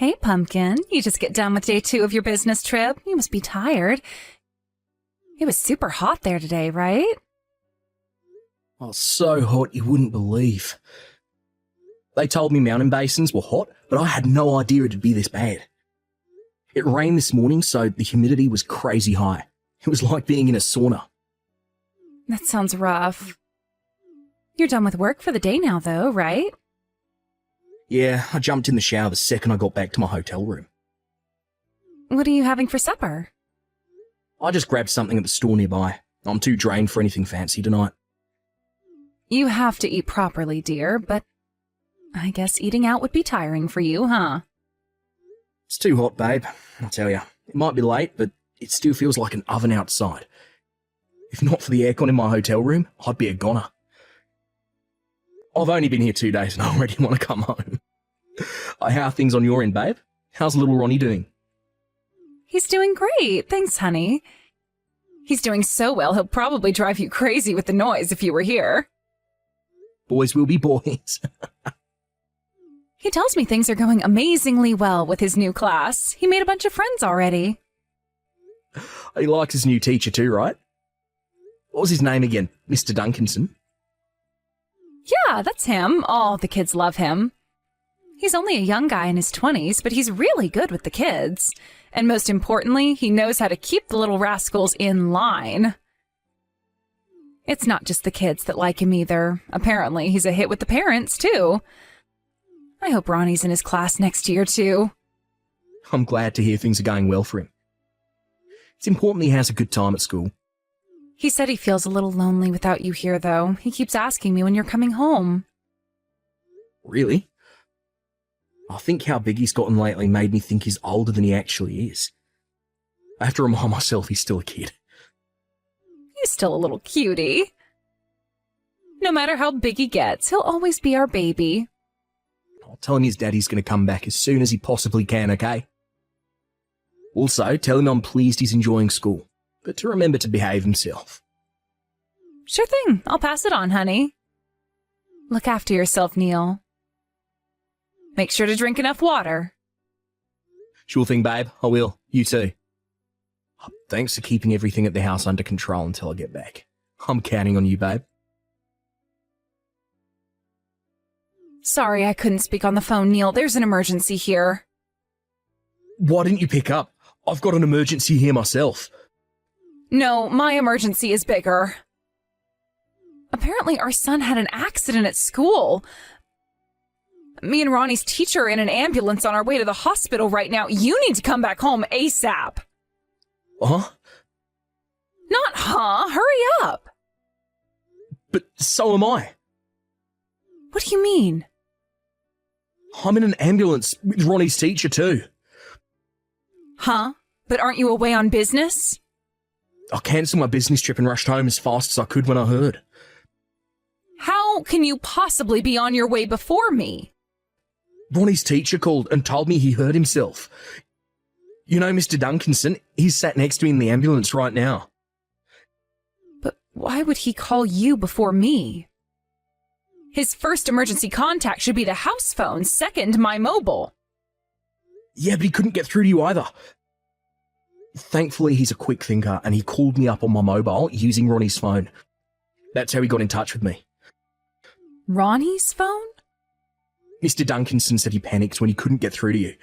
Hey, Pumpkin. You just get done with day 2 of your business trip. You must be tired. It was super hot there today, right? Oh, so hot you wouldn't believe. They told me mountain basins were hot, but I had no idea it'd be this bad. It rained this morning, so the humidity was crazy high. It was like being in a sauna. That sounds rough. You're done with work for the day now, though, right? Yeah, I jumped in the shower the second I got back to my hotel room. What are you having for supper? I just grabbed something at the store nearby. I'm too drained for anything fancy tonight. You have to eat properly, dear, but I guess eating out would be tiring for you, huh? It's too hot, babe, I tell ya. It might be late, but it still feels like an oven outside. If not for the aircon in my hotel room, I'd be a goner. I've only been here 2 days and I already want to come home. How are things on your end, babe? How's little Ronnie doing? He's doing great, thanks, honey. He's doing so well, he'll probably drive you crazy with the noise if you were here. Boys will be boys. He tells me things are going amazingly well with his new class. He made a bunch of friends already. He likes his new teacher too, right? What was his name again? Mr. Duncanson? Yeah, that's him. All the kids love him. He's only a young guy in his 20s, but he's really good with the kids. And most importantly, he knows how to keep the little rascals in line. It's not just the kids that like him either. Apparently, he's a hit with the parents, too. I hope Ronnie's in his class next year, too. I'm glad to hear things are going well for him. It's important he has a good time at school. He said he feels a little lonely without you here, though. He keeps asking me when you're coming home. Really? I think how big he's gotten lately made me think he's older than he actually is. I have to remind myself he's still a kid. He's still a little cutie. No matter how big he gets, he'll always be our baby. I'll tell him his daddy's going to come back as soon as he possibly can, okay? Also, tell him I'm pleased he's enjoying school, but to remember to behave himself. Sure thing. I'll pass it on, honey. Look after yourself, Neil. Make sure to drink enough water. Sure thing, babe. I will. You too. Thanks for keeping everything at the house under control until I get back. I'm counting on you, babe. Sorry I couldn't speak on the phone, Neil. There's an emergency here. Why didn't you pick up? I've got an emergency here myself. No, my emergency is bigger. Apparently our son had an accident at school. Me and Ronnie's teacher are in an ambulance on our way to the hospital right now. You need to come back home ASAP. Huh? Not huh? Hurry up. But so am I. What do you mean? I'm in an ambulance with Ronnie's teacher too. Huh? But aren't you away on business? I cancelled my business trip and rushed home as fast as I could when I heard. How can you possibly be on your way before me? Ronnie's teacher called and told me he hurt himself. You know Mr. Duncanson? He's sat next to me in the ambulance right now. But why would he call you before me? His first emergency contact should be the house phone, second, my mobile. Yeah, but he couldn't get through to you either. Thankfully, he's a quick thinker and he called me up on my mobile using Ronnie's phone. That's how he got in touch with me. Ronnie's phone? Mr. Duncanson said he panicked when he couldn't get through to you.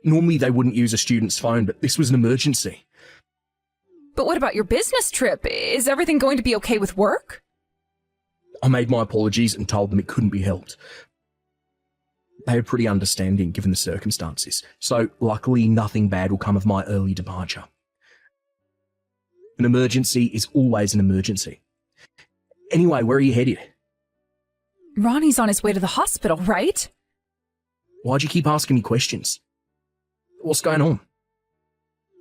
Normally they wouldn't use a student's phone, but this was an emergency. But what about your business trip? Is everything going to be okay with work? I made my apologies and told them it couldn't be helped. They were pretty understanding given the circumstances, so luckily nothing bad will come of my early departure. An emergency is always an emergency. Anyway, where are you headed? Ronnie's on his way to the hospital, right? Why'd you keep asking me questions? What's going on?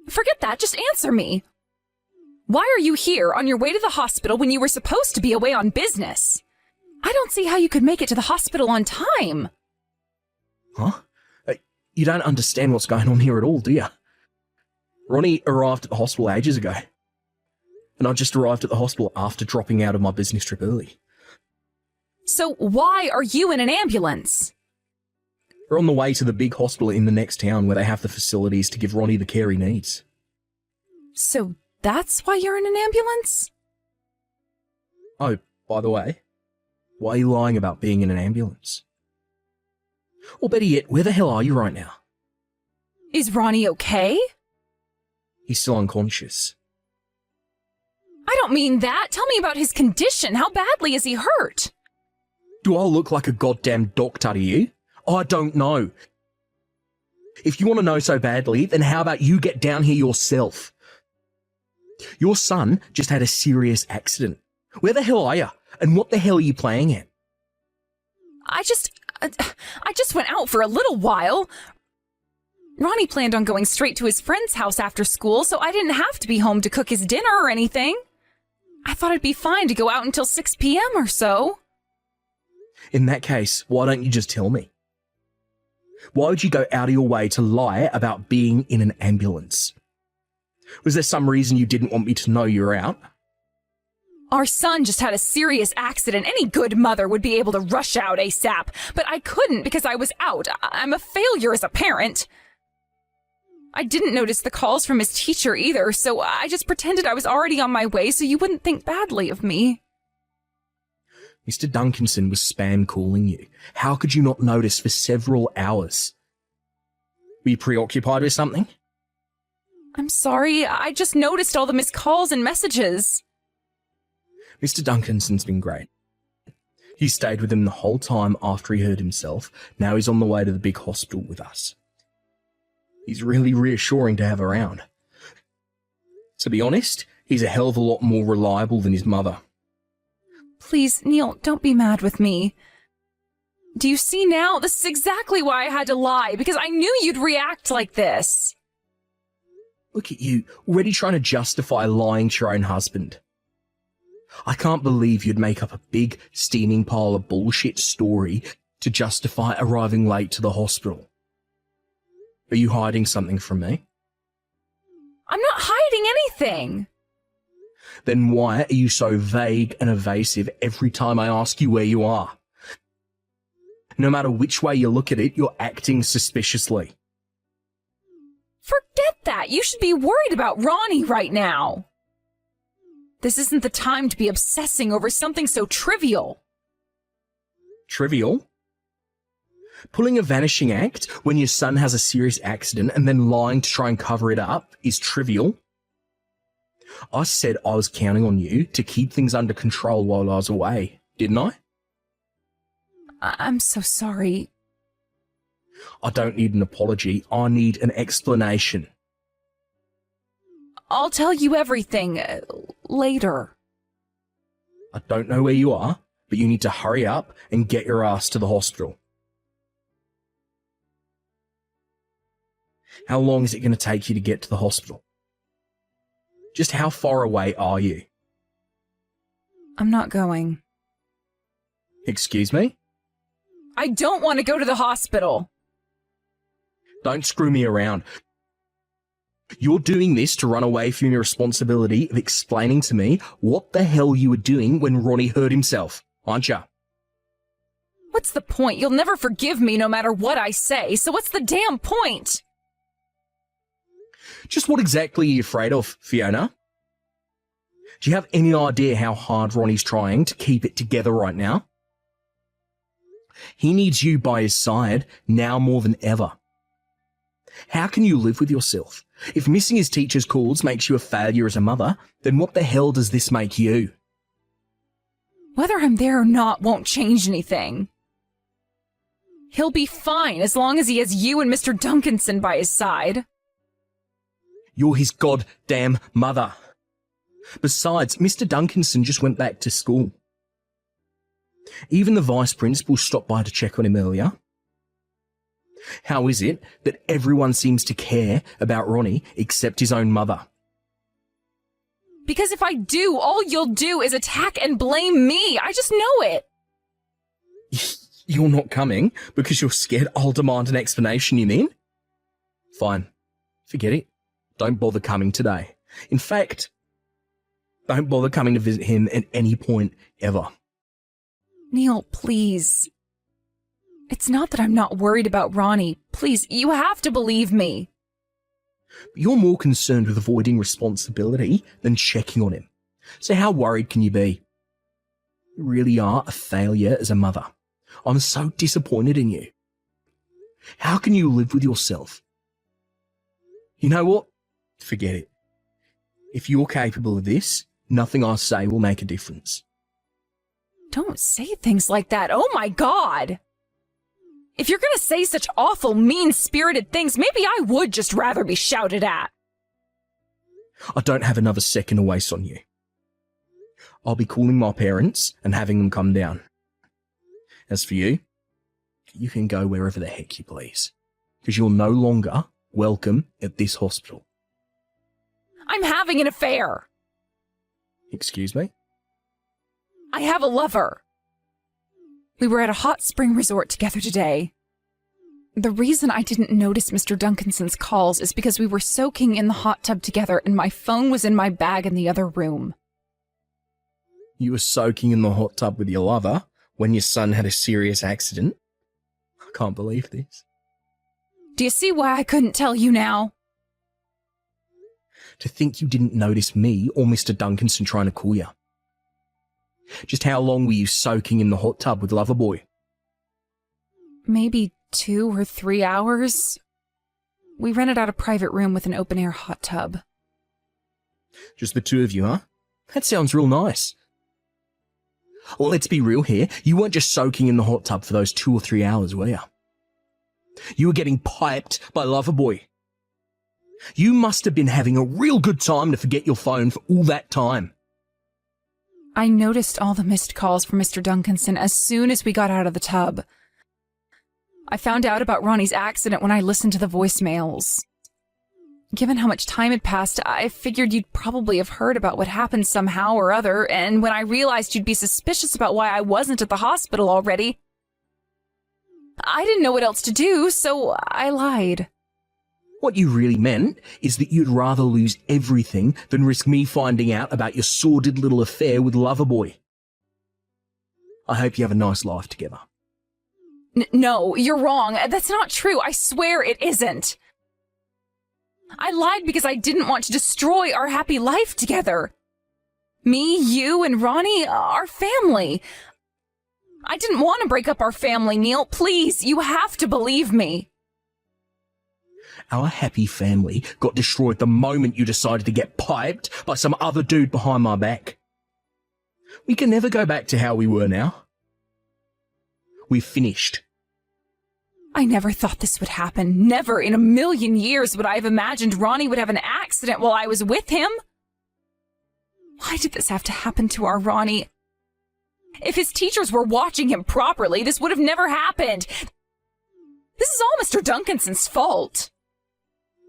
Forget that, just answer me. Why are you here on your way to the hospital when you were supposed to be away on business? I don't see how you could make it to the hospital on time. Huh? You don't understand what's going on here at all, do you? Ronnie arrived at the hospital ages ago. And I just arrived at the hospital after dropping out of my business trip early. So why are you in an ambulance? We're on the way to the big hospital in the next town where they have the facilities to give Ronnie the care he needs. So that's why you're in an ambulance? Oh, by the way, why are you lying about being in an ambulance? Or better yet, where the hell are you right now? Is Ronnie okay? He's still unconscious. I don't mean that. Tell me about his condition. How badly is he hurt? Do I look like a goddamn doctor to you? I don't know. If you want to know so badly, then how about you get down here yourself? Your son just had a serious accident. Where the hell are you? And what the hell are you playing at? I just went out for a little while. Ronnie planned on going straight to his friend's house after school, so I didn't have to be home to cook his dinner or anything. I thought it'd be fine to go out until 6 p.m. or so. In that case, why don't you just tell me? Why would you go out of your way to lie about being in an ambulance? Was there some reason you didn't want me to know you were out? Our son just had a serious accident. Any good mother would be able to rush out ASAP, but I couldn't because I was out. I'm a failure as a parent. I didn't notice the calls from his teacher either, so I just pretended I was already on my way so you wouldn't think badly of me. Mr. Duncanson was spam calling you. How could you not notice for several hours? Were you preoccupied with something? I'm sorry, I just noticed all the missed calls and messages. Mr. Duncanson's been great. You stayed with him the whole time after he hurt himself. Now he's on the way to the big hospital with us. He's really reassuring to have around. To be honest, he's a hell of a lot more reliable than his mother. Please, Neil, don't be mad with me. Do you see now? This is exactly why I had to lie, because I knew you'd react like this. Look at you, already trying to justify lying to your own husband. I can't believe you'd make up a big, steaming pile of bullshit story to justify arriving late to the hospital. Are you hiding something from me? I'm not hiding anything. Then why are you so vague and evasive every time I ask you where you are? No matter which way you look at it, you're acting suspiciously. Forget that. You should be worried about Ronnie right now. This isn't the time to be obsessing over something so trivial. Trivial? Pulling a vanishing act when your son has a serious accident and then lying to try and cover it up is trivial? I said I was counting on you to keep things under control while I was away, didn't I? I'm so sorry. I don't need an apology. I need an explanation. I'll tell you everything later. I don't know where you are, but you need to hurry up and get your ass to the hospital. How long is it going to take you to get to the hospital? Just how far away are you? I'm not going. Excuse me? I don't want to go to the hospital. Don't screw me around. You're doing this to run away from your responsibility of explaining to me what the hell you were doing when Ronnie hurt himself, aren't you? What's the point? You'll never forgive me no matter what I say, so what's the damn point? Just what exactly are you afraid of, Fiona? Do you have any idea how hard Ronnie's trying to keep it together right now? He needs you by his side now more than ever. How can you live with yourself? If missing his teacher's calls makes you a failure as a mother, then what the hell does this make you? Whether I'm there or not won't change anything. He'll be fine as long as he has you and Mr. Duncanson by his side. You're his goddamn mother. Besides, Mr. Duncanson just went back to school. Even the vice principal stopped by to check on him earlier. How is it that everyone seems to care about Ronnie except his own mother? Because if I do, all you'll do is attack and blame me. I just know it. You're not coming because you're scared I'll demand an explanation, you mean? Fine. Forget it. Don't bother coming today. In fact, don't bother coming to visit him at any point ever. Neil, please. It's not that I'm not worried about Ronnie. Please, you have to believe me. You're more concerned with avoiding responsibility than checking on him. So how worried can you be? You really are a failure as a mother. I'm so disappointed in you. How can you live with yourself? You know what? Forget it. If you're capable of this, nothing I say will make a difference. Don't say things like that. Oh my God! If you're gonna say such awful, mean-spirited things, maybe I would just rather be shouted at. I don't have another second to waste on you. I'll be calling my parents and having them come down. As for you, you can go wherever the heck you please, because you're no longer welcome at this hospital. I'm having an affair. Excuse me? I have a lover. We were at a hot spring resort together today. The reason I didn't notice Mr. Duncanson's calls is because we were soaking in the hot tub together and my phone was in my bag in the other room. You were soaking in the hot tub with your lover when your son had a serious accident? I can't believe this. Do you see why I couldn't tell you now? To think you didn't notice me or Mr. Duncanson trying to call you. Just how long were you soaking in the hot tub with Loverboy? Maybe 2 or 3 hours. We rented out a private room with an open-air hot tub. Just the two of you, huh? That sounds real nice. Well, let's be real here. You weren't just soaking in the hot tub for those 2 or 3 hours, were you? You were getting piped by Loverboy. You must have been having a real good time to forget your phone for all that time. I noticed all the missed calls from Mr. Duncanson as soon as we got out of the tub. I found out about Ronnie's accident when I listened to the voicemails. Given how much time had passed, I figured you'd probably have heard about what happened somehow or other, and when I realized you'd be suspicious about why I wasn't at the hospital already, I didn't know what else to do, so I lied. What you really meant is that you'd rather lose everything than risk me finding out about your sordid little affair with Loverboy. I hope you have a nice life together. No, you're wrong. That's not true. I swear it isn't. I lied because I didn't want to destroy our happy life together. Me, you, and Ronnie, our family. I didn't want to break up our family, Neil. Please, you have to believe me. Our happy family got destroyed the moment you decided to get piped by some other dude behind my back. We can never go back to how we were now. We've finished. I never thought this would happen. Never in a million years would I have imagined Ronnie would have an accident while I was with him. Why did this have to happen to our Ronnie? If his teachers were watching him properly, this would have never happened. This is all Mr. Duncanson's fault.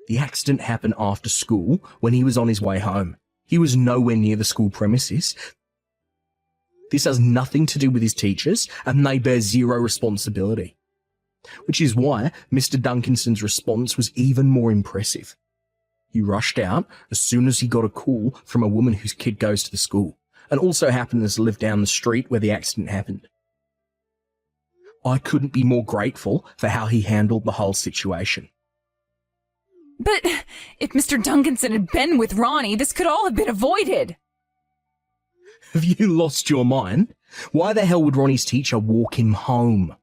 The accident happened after school when he was on his way home. He was nowhere near the school premises. This has nothing to do with his teachers, and they bear zero responsibility. Which is why Mr. Duncanson's response was even more impressive. He rushed out as soon as he got a call from a woman whose kid goes to the school, and also happened to live down the street where the accident happened. I couldn't be more grateful for how he handled the whole situation. But if Mr. Duncanson had been with Ronnie, this could all have been avoided. Have you lost your mind? Why the hell would Ronnie's teacher walk him home?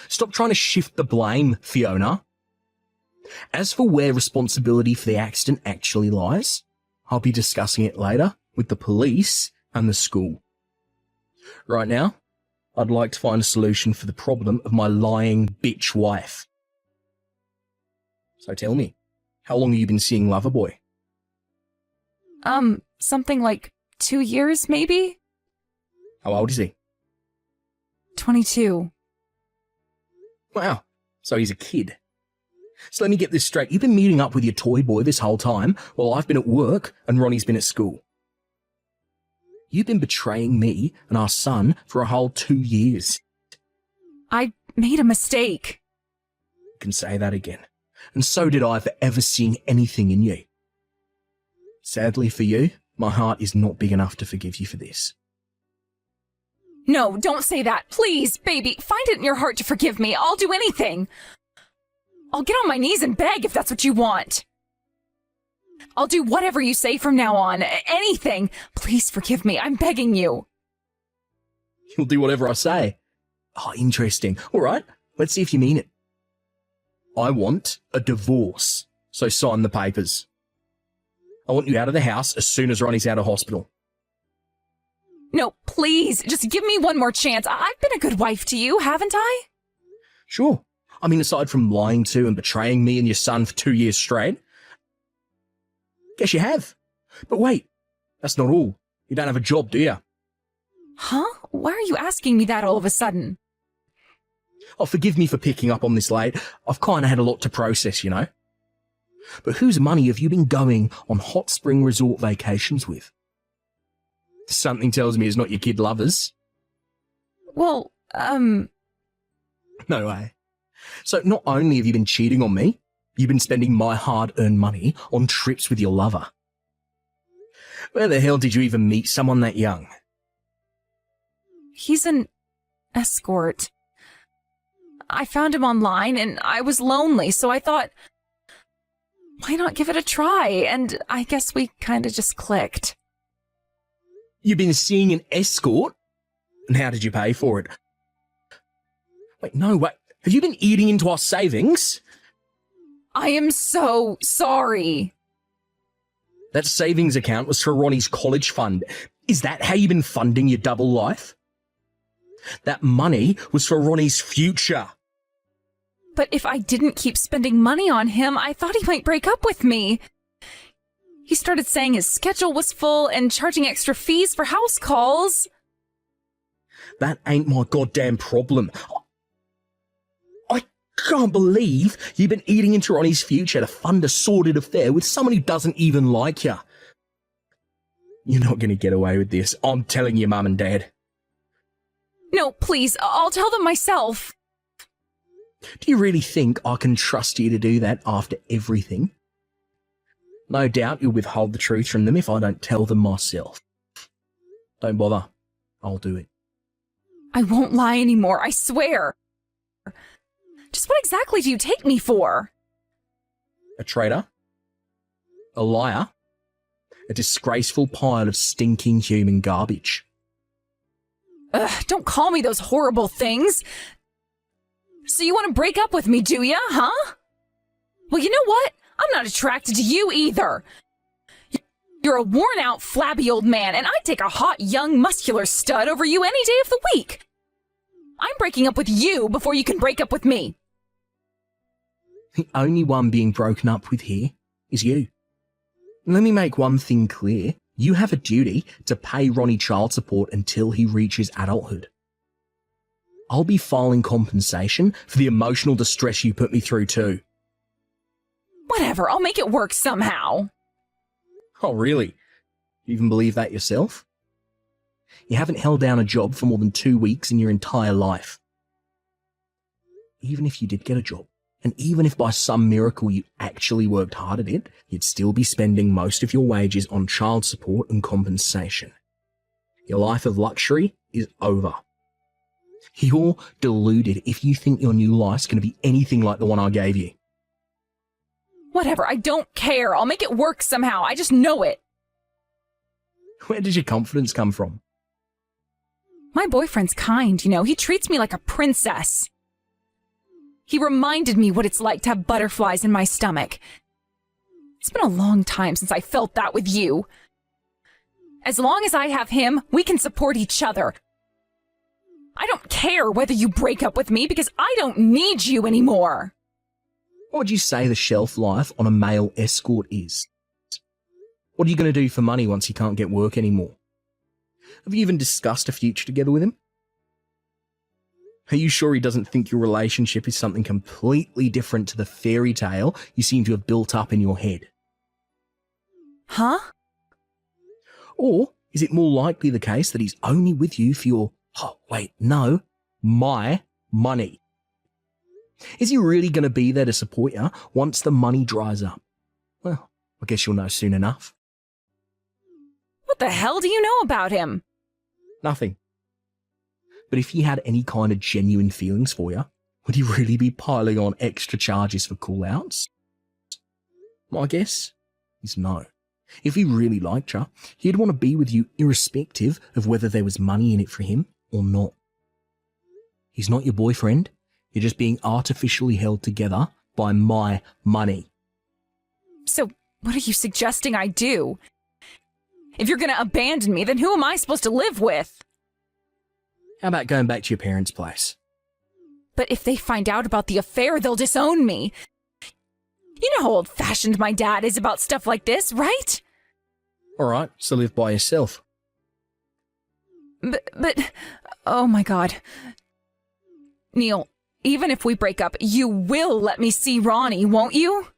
Stop trying to shift the blame, Fiona. As for where responsibility for the accident actually lies, I'll be discussing it later with the police and the school. Right now, I'd like to find a solution for the problem of my lying bitch wife. So tell me, how long have you been seeing Loverboy? Something like 2 years, maybe? How old is he? 22. Wow, so he's a kid. So let me get this straight. You've been meeting up with your toy boy this whole time while I've been at work and Ronnie's been at school. You've been betraying me and our son for a whole 2 years. I made a mistake. You can say that again. And so did I for ever seeing anything in you. Sadly for you, my heart is not big enough to forgive you for this. No, don't say that. Please, baby, find it in your heart to forgive me. I'll do anything. I'll get on my knees and beg if that's what you want. I'll do whatever you say from now on. Anything. Please forgive me. I'm begging you. You'll do whatever I say. Oh, interesting. All right, let's see if you mean it. I want a divorce, so sign the papers. I want you out of the house as soon as Ronnie's out of hospital. No, please, just give me one more chance. I've been a good wife to you, haven't I? Sure. I mean, aside from lying to and betraying me and your son for 2 years straight, guess you have. But wait, that's not all. You don't have a job, do you? Huh? Why are you asking me that all of a sudden? Oh, forgive me for picking up on this late. I've kind of had a lot to process, you know. But whose money have you been going on hot spring resort vacations with? Something tells me it's not your kid lovers. Well, No way. So not only have you been cheating on me, you've been spending my hard-earned money on trips with your lover. Where the hell did you even meet someone that young? He's an escort. I found him online and I was lonely, so I thought, why not give it a try? And I guess we kind of just clicked. You've been seeing an escort? And how did you pay for it? Wait, no, wait. Have you been eating into our savings? I am so sorry. That savings account was for Ronnie's college fund. Is that how you've been funding your double life? That money was for Ronnie's future. But if I didn't keep spending money on him, I thought he might break up with me. He started saying his schedule was full and charging extra fees for house calls. That ain't my goddamn problem. I can't believe you've been eating into Ronnie's future to fund a sordid affair with someone who doesn't even like you. You're not going to get away with this. I'm telling you, Mum and Dad. No, please, I'll tell them myself. Do you really think I can trust you to do that after everything? No doubt you'll withhold the truth from them if I don't tell them myself. Don't bother. I'll do it. I won't lie anymore, I swear. Just what exactly do you take me for? A traitor? A liar? A disgraceful pile of stinking human garbage. Ugh, don't call me those horrible things. So you want to break up with me, do ya, huh? Well, you know what? I'm not attracted to you either. You're a worn-out, flabby old man, and I'd take a hot, young, muscular stud over you any day of the week. I'm breaking up with you before you can break up with me. The only one being broken up with here is you. Let me make one thing clear. You have a duty to pay Ronnie child support until he reaches adulthood. I'll be filing compensation for the emotional distress you put me through too. Whatever, I'll make it work somehow. Oh, really? You even believe that yourself? You haven't held down a job for more than 2 weeks in your entire life. Even if you did get a job, and even if by some miracle you actually worked hard at it, you'd still be spending most of your wages on child support and compensation. Your life of luxury is over. You're deluded if you think your new life's going to be anything like the one I gave you. Whatever, I don't care. I'll make it work somehow. I just know it. Where does your confidence come from? My boyfriend's kind, you know. He treats me like a princess. He reminded me what it's like to have butterflies in my stomach. It's been a long time since I felt that with you. As long as I have him, we can support each other. I don't care whether you break up with me because I don't need you anymore. What would you say the shelf life on a male escort is? What are you going to do for money once you can't get work anymore? Have you even discussed a future together with him? Are you sure he doesn't think your relationship is something completely different to the fairy tale you seem to have built up in your head? Huh? Or is it more likely the case that he's only with you for your, my money? Is he really going to be there to support you once the money dries up? Well, I guess you'll know soon enough. What the hell do you know about him? Nothing. But if he had any kind of genuine feelings for you, would he really be piling on extra charges for call-outs? My guess is no. If he really liked you, he'd want to be with you irrespective of whether there was money in it for him or not. He's not your boyfriend. You're just being artificially held together by my money. So, what are you suggesting I do? If you're going to abandon me, then who am I supposed to live with? How about going back to your parents' place? But if they find out about the affair, they'll disown me. You know how old-fashioned my dad is about stuff like this, right? All right, so live by yourself. But, oh my God. Neil, even if we break up, you will let me see Ronnie, won't you?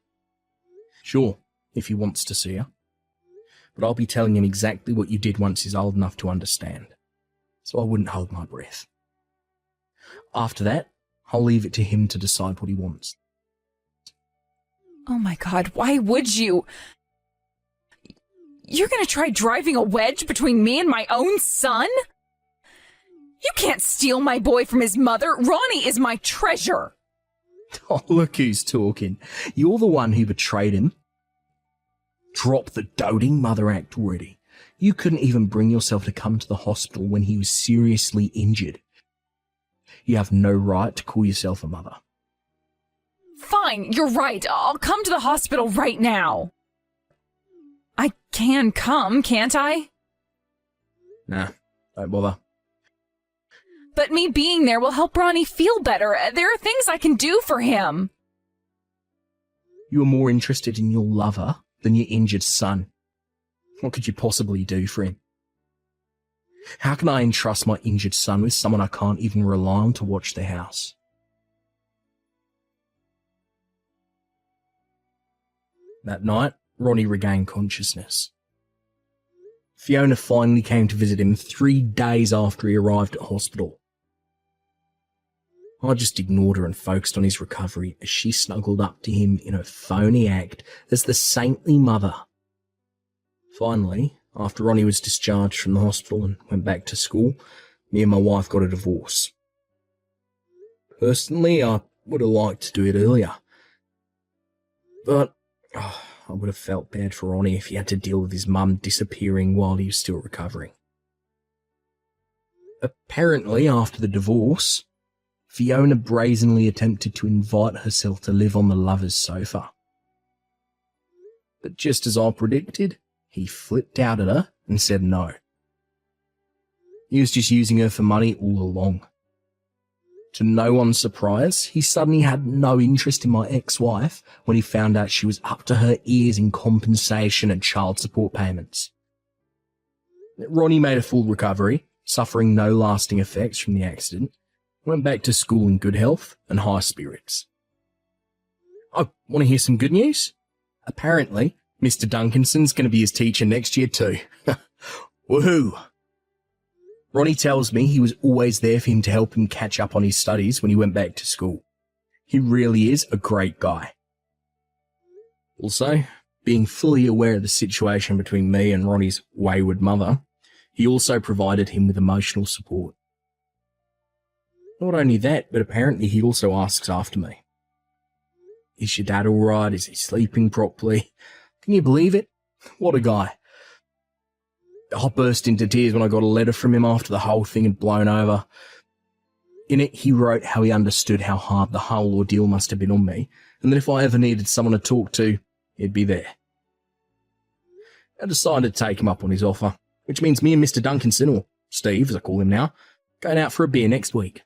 Sure, if he wants to see her. But I'll be telling him exactly what you did once he's old enough to understand. So I wouldn't hold my breath. After that, I'll leave it to him to decide what he wants. Oh my God, why would you? You're gonna try driving a wedge between me and my own son? You can't steal my boy from his mother. Ronnie is my treasure. Oh, look who's talking. You're the one who betrayed him. Drop the doting mother act already. You couldn't even bring yourself to come to the hospital when he was seriously injured. You have no right to call yourself a mother. Fine, you're right. I'll come to the hospital right now. I can come, can't I? Nah, don't bother. But me being there will help Ronnie feel better. There are things I can do for him. You are more interested in your lover than your injured son. What could you possibly do for him? How can I entrust my injured son with someone I can't even rely on to watch the house? That night, Ronnie regained consciousness. Fiona finally came to visit him 3 days after he arrived at hospital. I just ignored her and focused on his recovery as she snuggled up to him in her phony act as the saintly mother. Finally, after Ronnie was discharged from the hospital and went back to school, me and my wife got a divorce. Personally, I would have liked to do it earlier. But I would have felt bad for Ronnie if he had to deal with his mum disappearing while he was still recovering. Apparently, after the divorce, Fiona brazenly attempted to invite herself to live on the lover's sofa. But just as I predicted, he flipped out at her and said no. He was just using her for money all along. To no one's surprise, he suddenly had no interest in my ex-wife when he found out she was up to her ears in compensation and child support payments. Ronnie made a full recovery, suffering no lasting effects from the accident, went back to school in good health and high spirits. Oh, want to hear some good news? Apparently, Mr. Duncanson's going to be his teacher next year too. Woohoo! Ronnie tells me he was always there for him to help him catch up on his studies when he went back to school. He really is a great guy. Also, being fully aware of the situation between me and Ronnie's wayward mother, he also provided him with emotional support. Not only that, but apparently he also asks after me. Is your dad alright? Is he sleeping properly? Can you believe it? What a guy. I burst into tears when I got a letter from him after the whole thing had blown over. In it, he wrote how he understood how hard the whole ordeal must have been on me, and that if I ever needed someone to talk to, he'd be there. I decided to take him up on his offer, which means me and Mr. Duncanson, or Steve as I call him now, going out for a beer next week.